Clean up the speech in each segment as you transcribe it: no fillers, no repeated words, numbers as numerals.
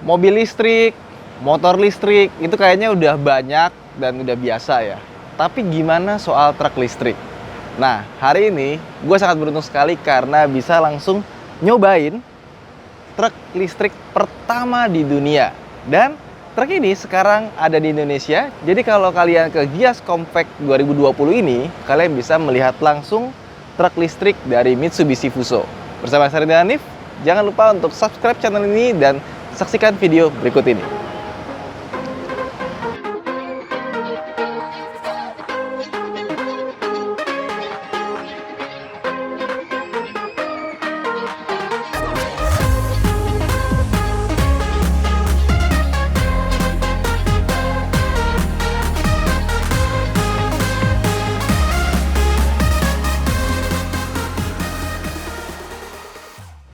mobil listrik, motor listrik, itu kayaknya udah banyak dan udah biasa ya. Tapi gimana soal truk listrik? Nah, hari ini gue sangat beruntung sekali karena bisa langsung nyobain truk listrik pertama di dunia. Dan truk ini sekarang ada di Indonesia. Jadi kalau kalian ke Gias Compact 2020 ini, kalian bisa melihat langsung truk listrik dari Mitsubishi Fuso. Bersama saya Ridwan Hanif, jangan lupa untuk subscribe channel ini dan saksikan video berikut ini.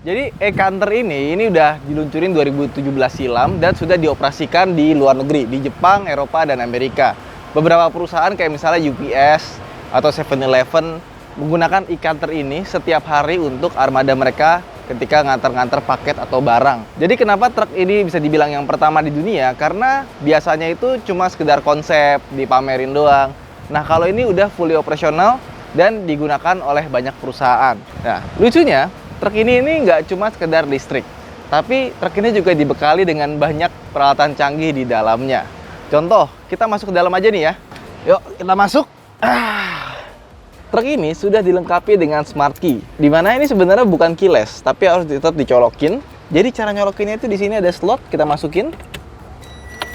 Jadi e-Canter ini udah diluncurin 2017 silam dan sudah dioperasikan di luar negeri, di Jepang, Eropa, dan Amerika. Beberapa perusahaan kayak misalnya UPS atau 7-Eleven menggunakan e-Canter ini setiap hari untuk armada mereka ketika ngantar-ngantar paket atau barang. Jadi kenapa truk ini bisa dibilang yang pertama di dunia? Karena biasanya itu cuma sekedar konsep, dipamerin doang. Nah, kalau ini udah fully operasional dan digunakan oleh banyak perusahaan. Nah, lucunya truk ini nggak cuma sekedar listrik, tapi truk ini juga dibekali dengan banyak peralatan canggih di dalamnya. Contoh, kita masuk ke dalam aja nih ya. Yuk, kita masuk. Truk ini sudah dilengkapi dengan smart key, di mana ini sebenarnya bukan keyless, tapi harus tetap dicolokin. Jadi cara nyolokinnya itu di sini ada slot, kita masukin.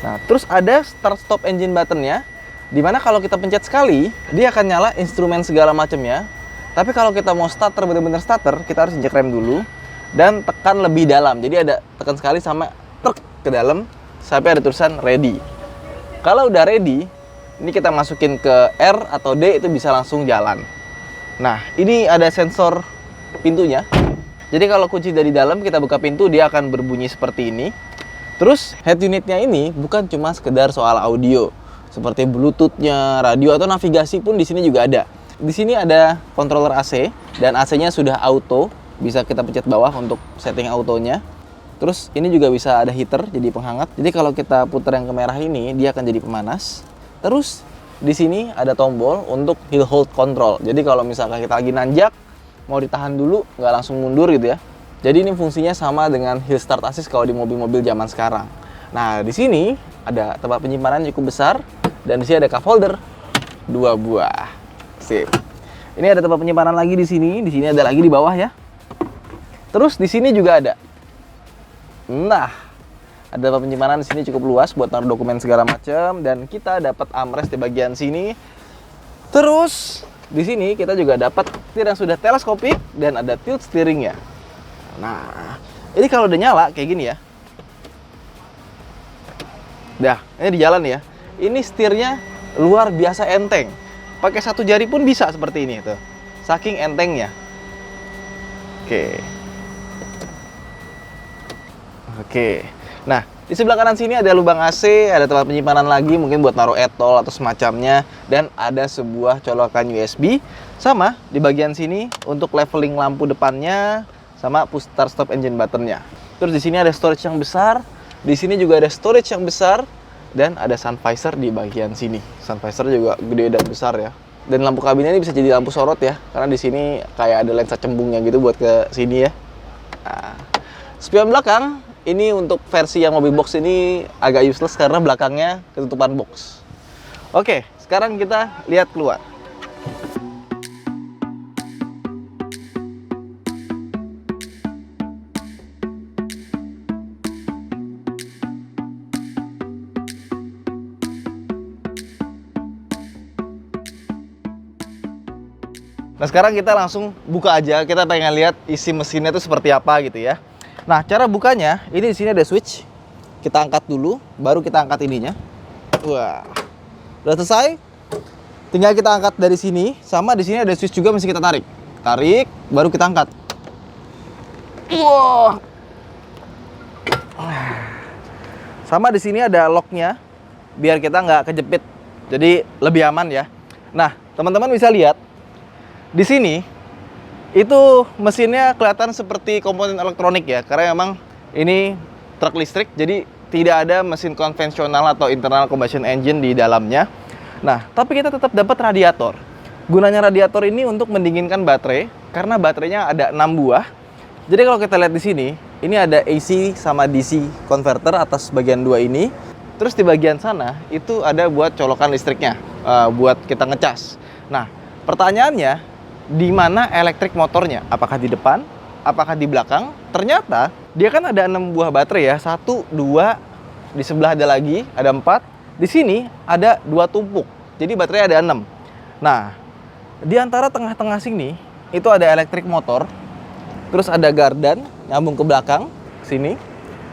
Nah, terus ada start stop engine buttonnya, di mana kalau kita pencet sekali, dia akan nyala instrumen segala macamnya. Tapi kalau kita mau starter, bener-bener starter, kita harus injek rem dulu dan tekan lebih dalam. Jadi ada tekan sekali sama truk ke dalam sampai ada tulisan ready. Kalau udah ready, ini kita masukin ke R atau D, itu bisa langsung jalan. Nah, ini ada sensor pintunya. Jadi kalau kunci dari dalam, kita buka pintu, dia akan berbunyi seperti ini. Terus head unitnya ini bukan cuma sekedar soal audio, seperti Bluetooth-nya, radio atau navigasi pun di sini juga ada. Di sini ada controller AC dan AC-nya sudah auto, bisa kita pencet bawah untuk setting autonya. Terus ini juga bisa ada heater, jadi penghangat. Jadi kalau kita putar yang ke merah ini, dia akan jadi pemanas. Terus di sini ada tombol untuk hill hold control. Jadi kalau misalkan kita lagi nanjak, mau ditahan dulu, nggak langsung mundur gitu ya. Jadi ini fungsinya sama dengan hill start assist kalau di mobil-mobil zaman sekarang. Nah, di sini ada tempat penyimpanan cukup besar dan di sini ada cup holder 2 buah. Sip. Ini ada tempat penyimpanan lagi di sini ada lagi di bawah ya. Terus di sini juga ada. Nah, ada tempat penyimpanan di sini cukup luas buat taruh dokumen segala macam dan kita dapat armrest di bagian sini. Terus di sini kita juga dapat setir yang sudah teleskopik dan ada tilt steeringnya. Nah, ini kalau udah nyala kayak gini ya. Dah, ini di jalan ya. Ini setirnya luar biasa enteng. Pakai satu jari pun bisa seperti ini tuh. Saking entengnya. Oke. Nah, di sebelah kanan sini ada lubang AC, ada tempat penyimpanan lagi mungkin buat naruh etol atau semacamnya dan ada sebuah colokan USB sama di bagian sini untuk leveling lampu depannya sama push start stop engine buttonnya. Terus di sini ada storage yang besar, di sini juga ada storage yang besar. Dan ada sun visor di bagian sini. Sun visor juga gede dan besar ya. Dan lampu kabinnya ini bisa jadi lampu sorot ya, karena di sini kayak ada lensa cembungnya gitu buat ke sini ya. Nah, spion belakang ini untuk versi yang mobil box ini agak useless karena belakangnya ketutupan box. Oke, sekarang kita lihat keluar. Nah, sekarang kita langsung buka aja. Kita pengen lihat isi mesinnya itu seperti apa gitu ya. Nah, cara bukanya, ini di sini ada switch. Kita angkat dulu, baru kita angkat ininya. Wah. Udah selesai. Tinggal kita angkat dari sini, sama di sini ada switch juga mesti kita tarik. Tarik, baru kita angkat. Wah. Sama di sini ada locknya, biar kita nggak kejepit. Jadi lebih aman ya. Nah, teman-teman bisa lihat. Di sini itu mesinnya kelihatan seperti komponen elektronik ya, karena memang ini truk listrik, jadi tidak ada mesin konvensional atau internal combustion engine di dalamnya. Nah, tapi kita tetap dapat radiator. Gunanya radiator ini untuk mendinginkan baterai, karena baterainya ada 6 buah. Jadi kalau kita lihat di sini, ini ada AC sama DC converter atas bagian 2 ini. Terus di bagian sana itu ada buat colokan listriknya, buat kita ngecas. Nah, pertanyaannya, di mana elektrik motornya? Apakah di depan? Apakah di belakang? Ternyata dia kan ada 6 buah baterai ya. 1, 2, di sebelah ada lagi, ada 4. Di sini ada 2 tumpuk. Jadi baterai ada 6. Nah, di antara tengah-tengah sini itu ada elektrik motor. Terus ada gardan nyambung ke belakang sini.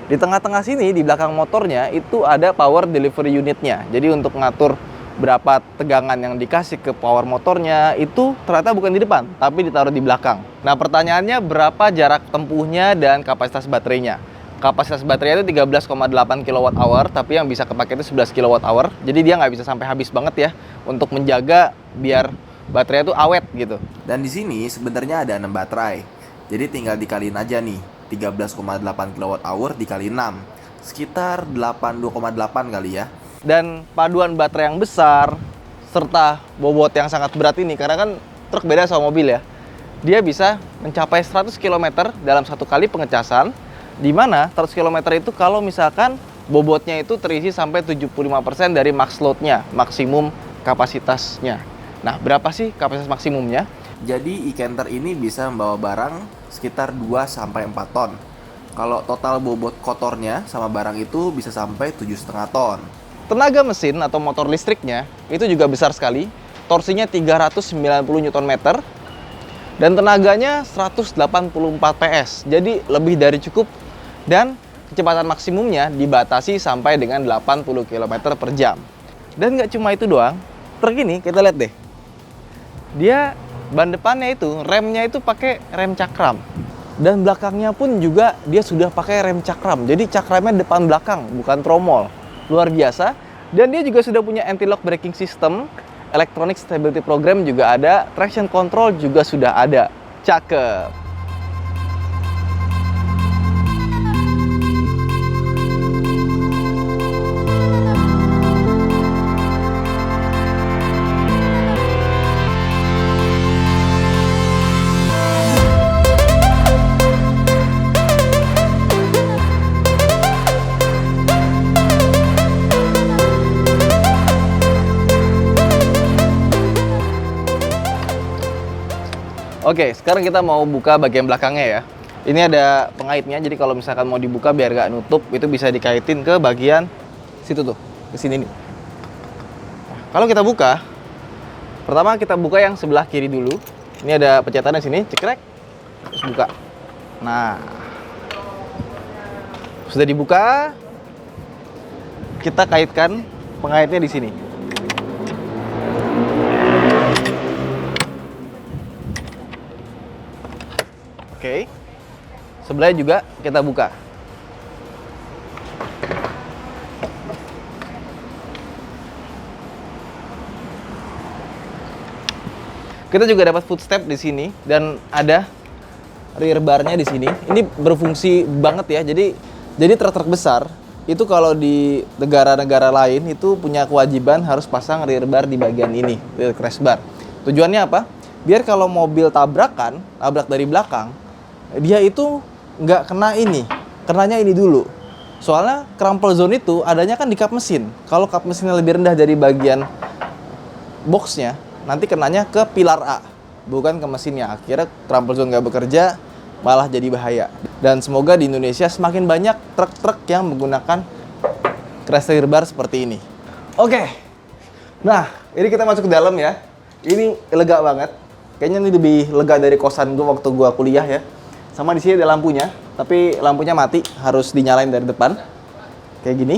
Di tengah-tengah sini, di belakang motornya, itu ada power delivery unitnya. Jadi untuk ngatur berapa tegangan yang dikasih ke power motornya, itu ternyata bukan di depan, tapi ditaruh di belakang. Nah, pertanyaannya berapa jarak tempuhnya dan kapasitas baterainya? Kapasitas baterainya itu 13,8 kWh, tapi yang bisa kepake itu 11 kWh. Jadi dia nggak bisa sampai habis banget ya, untuk menjaga biar baterai itu awet gitu. Dan di sini sebenarnya ada 6 baterai. Jadi tinggal dikaliin aja nih. 13,8 kWh dikali 6 sekitar 82,8 kali ya. Dan paduan baterai yang besar serta bobot yang sangat berat ini, karena kan truk beda sama mobil ya, dia bisa mencapai 100 km dalam satu kali pengecasan, di mana 100 km itu kalau misalkan bobotnya itu terisi sampai 75% dari max load-nya, maksimum kapasitasnya. Nah, berapa sih kapasitas maksimumnya? Jadi e-Canter ini bisa membawa barang sekitar 2-4 ton. Kalau total bobot kotornya sama barang itu bisa sampai 7,5 ton. Tenaga mesin atau motor listriknya itu juga besar sekali. Torsinya 390 Nm dan tenaganya 184 PS. Jadi lebih dari cukup, dan kecepatan maksimumnya dibatasi sampai dengan 80 km per jam. Dan nggak cuma itu doang, truk ini kita lihat deh. Dia ban depannya itu, remnya itu pakai rem cakram. Dan belakangnya pun juga dia sudah pakai rem cakram. Jadi cakramnya depan belakang, bukan tromol. Luar biasa. Dan dia juga sudah punya anti-lock braking system, electronic stability program juga ada, traction control juga sudah ada. Cakep. Oke, sekarang kita mau buka bagian belakangnya ya. Ini ada pengaitnya, jadi kalau misalkan mau dibuka biar nggak nutup, itu bisa dikaitin ke bagian situ tuh, ke sini nih. Nah, kalau kita buka, pertama kita buka yang sebelah kiri dulu. Ini ada pencetan di sini, cekrek, terus buka. Nah, sudah dibuka, kita kaitkan pengaitnya di sini. Oke, sebelahnya juga kita buka. Kita juga dapat footstep di sini dan ada rear bar-nya di sini. Ini berfungsi banget ya. Jadi truk-truk besar itu kalau di negara-negara lain itu punya kewajiban harus pasang rear bar di bagian ini, rear crash bar. Tujuannya apa? Biar kalau mobil tabrak dari belakang, dia itu nggak kena ini, kenanya ini dulu. Soalnya crumple zone itu adanya kan di kap mesin. Kalau kap mesinnya lebih rendah dari bagian boxnya, nanti kenanya ke pilar A, bukan ke mesinnya. Akhirnya crumple zone nggak bekerja, malah jadi bahaya. Dan semoga di Indonesia semakin banyak truk-truk yang menggunakan crash rear bar seperti ini. Oke, nah ini kita masuk ke dalam ya. Ini lega banget. Kayaknya ini lebih lega dari kosan gue waktu gue kuliah ya. Sama di sini ada lampunya, tapi lampunya mati, harus dinyalain dari depan. Kayak gini.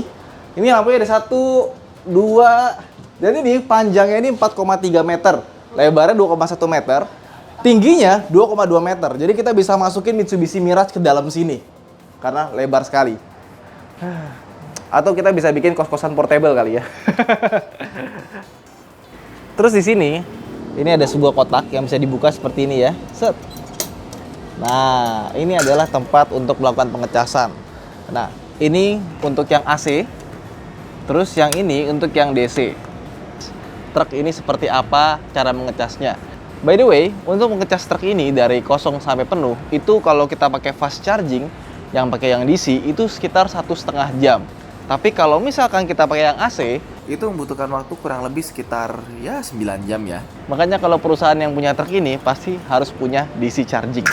Ini lampunya ada 1, 2, dan ini panjangnya ini 4,3 meter, lebarnya 2,1 meter, tingginya 2,2 meter. Jadi kita bisa masukin Mitsubishi Mirage ke dalam sini, karena lebar sekali. Atau kita bisa bikin kos-kosan portable kali ya. Terus di sini, ini ada sebuah kotak yang bisa dibuka seperti ini ya. Set. Nah, ini adalah tempat untuk melakukan pengecasan. Nah, Ini untuk yang AC, terus yang ini untuk yang DC. Truk ini seperti apa cara mengecasnya? By the way, untuk mengecas truk ini dari kosong sampai penuh, itu kalau kita pakai fast charging, yang pakai yang DC, itu sekitar 1,5 jam. Tapi kalau misalkan kita pakai yang AC, Itu membutuhkan waktu kurang lebih sekitar ya 9 jam ya. makanya kalau perusahaan yang punya truk ini pasti harus punya DC charging.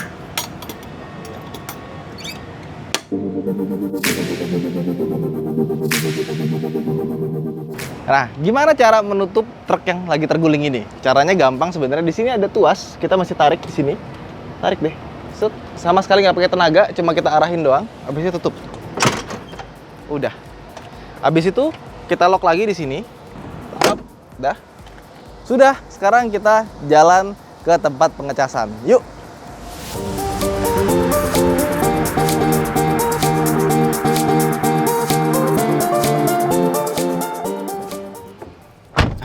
Nah, gimana cara menutup truk yang lagi terguling ini? Caranya gampang sebenarnya. Di sini ada tuas, kita masih tarik di sini. Tarik deh. Set. Sama sekali nggak pakai tenaga, cuma kita arahin doang. Habis itu tutup. Udah. Habis itu kita lock lagi di sini. Up. Udah. Sudah, sekarang kita jalan ke tempat pengecasan. Yuk.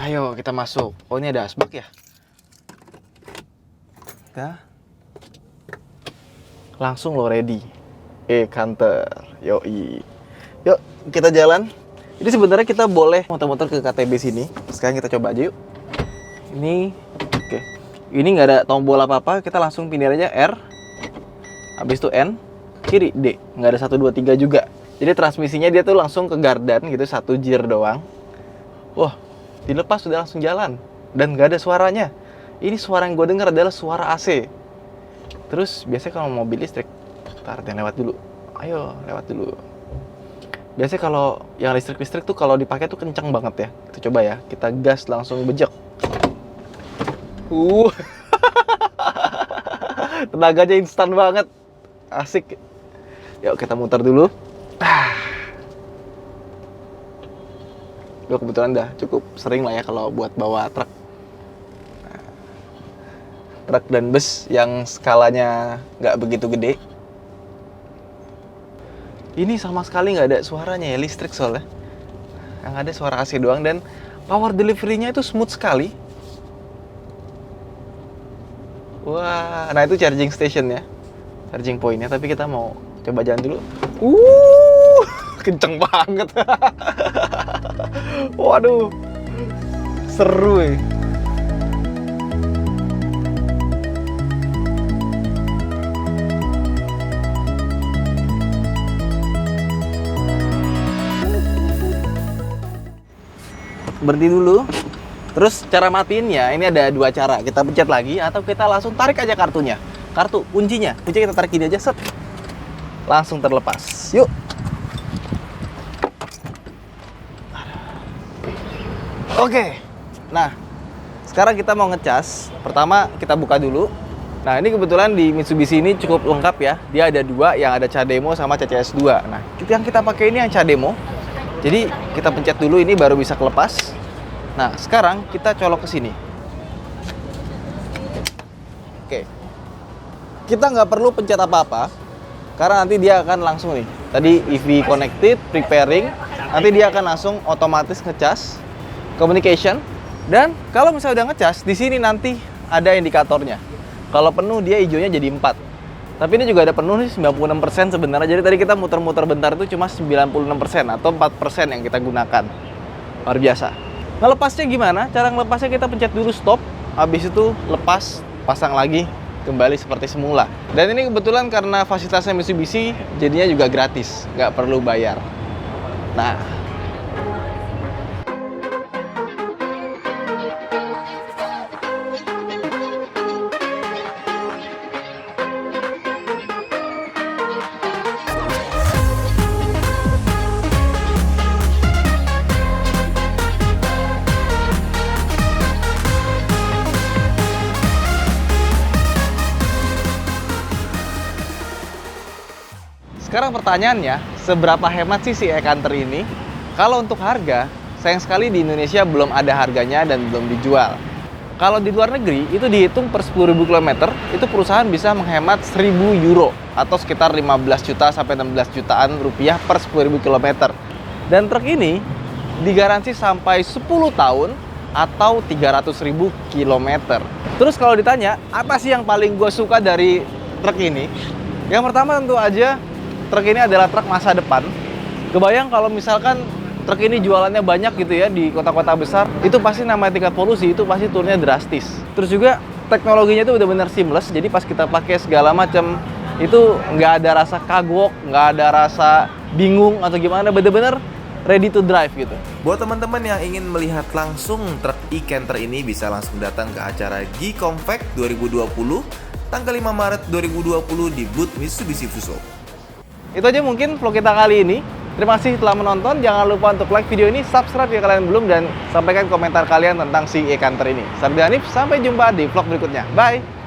Ayo kita masuk. Oh, ini ada asbak ya? Kita langsung lo ready. Kanter. Yoi. Yuk, kita jalan. Ini sebenarnya kita boleh muter-muter ke KTB sini. Sekarang kita coba aja yuk. Ini, oke. Ini nggak ada tombol apa-apa. Kita langsung pindah aja R. Habis itu N. Kiri D. Nggak ada 1, 2, 3 juga. Jadi transmisinya dia tuh langsung ke gardan gitu. 1 gear doang. Wah, dilepas sudah langsung jalan. Dan nggak ada suaranya. Ini suara yang gue dengar adalah suara AC. Terus biasanya kalau mobil listrik, ntar yang lewat dulu. Ayo, lewat dulu. Biasanya kalau yang listrik-listrik tuh kalau dipakai tuh kencang banget ya. Kita coba ya, kita gas langsung bejek. Tenaganya instan banget. Asik. Yuk kita muter dulu. Gue kebetulan dah cukup sering lah ya kalau buat bawa truk. Truk dan bus yang skalanya nggak begitu gede. Ini sama sekali nggak ada suaranya ya, listrik soalnya. Yang ada suara AC doang dan power delivery-nya itu smooth sekali. Wah, nah itu charging station ya, charging point-nya. Tapi kita mau coba jalan dulu. Kenceng banget. Waduh, seru ya. Berhenti dulu. Terus cara matiinnya ini ada 2 cara. Kita pencet lagi atau kita langsung tarik aja kartunya. Kartu kuncinya kita tarik gini aja, set. Langsung terlepas. Yuk. Oke. Nah, sekarang kita mau ngecas. Pertama kita buka dulu. Nah, ini kebetulan di Mitsubishi ini cukup lengkap ya. Dia ada 2, yang ada CHAdeMO sama CCS2. Nah, yang kita pakai ini yang CHAdeMO. Jadi kita pencet dulu ini baru bisa kelepas. Nah, sekarang kita colok ke sini. Oke. Kita nggak perlu pencet apa-apa, karena nanti dia akan langsung nih. Tadi EV connected, preparing. Nanti dia akan langsung otomatis ngecas, communication. Dan kalau misalnya udah ngecas, di sini nanti ada indikatornya. Kalau penuh dia hijaunya jadi 4. Tapi ini juga ada penuh nih 96% sebenarnya. Jadi tadi kita muter-muter bentar itu cuma 96% atau 4% yang kita gunakan. Luar biasa. Ngelepasnya gimana? Cara ngelepasnya kita pencet dulu stop. Habis itu lepas, pasang lagi, kembali seperti semula. Dan ini kebetulan karena fasilitasnya Mitsubishi, jadinya juga gratis. Nggak perlu bayar. Nah, sekarang pertanyaannya, seberapa hemat sih si e-Canter ini? Kalau untuk harga, sayang sekali di Indonesia belum ada harganya dan belum dijual. Kalau di luar negeri, itu dihitung per 10.000 km, itu perusahaan bisa menghemat 1.000 euro atau sekitar 15 juta sampai 16 jutaan rupiah per 10.000 km. Dan truk ini digaransi sampai 10 tahun atau 300.000 km. Terus kalau ditanya, apa sih yang paling gue suka dari truk ini? Yang pertama tentu aja, truk ini adalah truk masa depan. Kebayang kalau misalkan truk ini jualannya banyak gitu ya di kota-kota besar, itu pasti namanya tingkat polusi itu pasti turunnya drastis. Terus juga teknologinya itu benar-benar seamless, jadi pas kita pakai segala macam itu nggak ada rasa kagok, nggak ada rasa bingung atau gimana, bener-bener ready to drive gitu. Buat teman-teman yang ingin melihat langsung truk e-Canter ini bisa langsung datang ke acara G-Compact 2020 tanggal 5 Maret 2020 di booth Mitsubishi Fuso. Itu aja mungkin vlog kita kali ini. Terima kasih telah menonton. Jangan lupa untuk like video ini, subscribe jika kalian belum, dan sampaikan komentar kalian tentang si e-Canter ini. Saya Hanif, sampai jumpa di vlog berikutnya. Bye!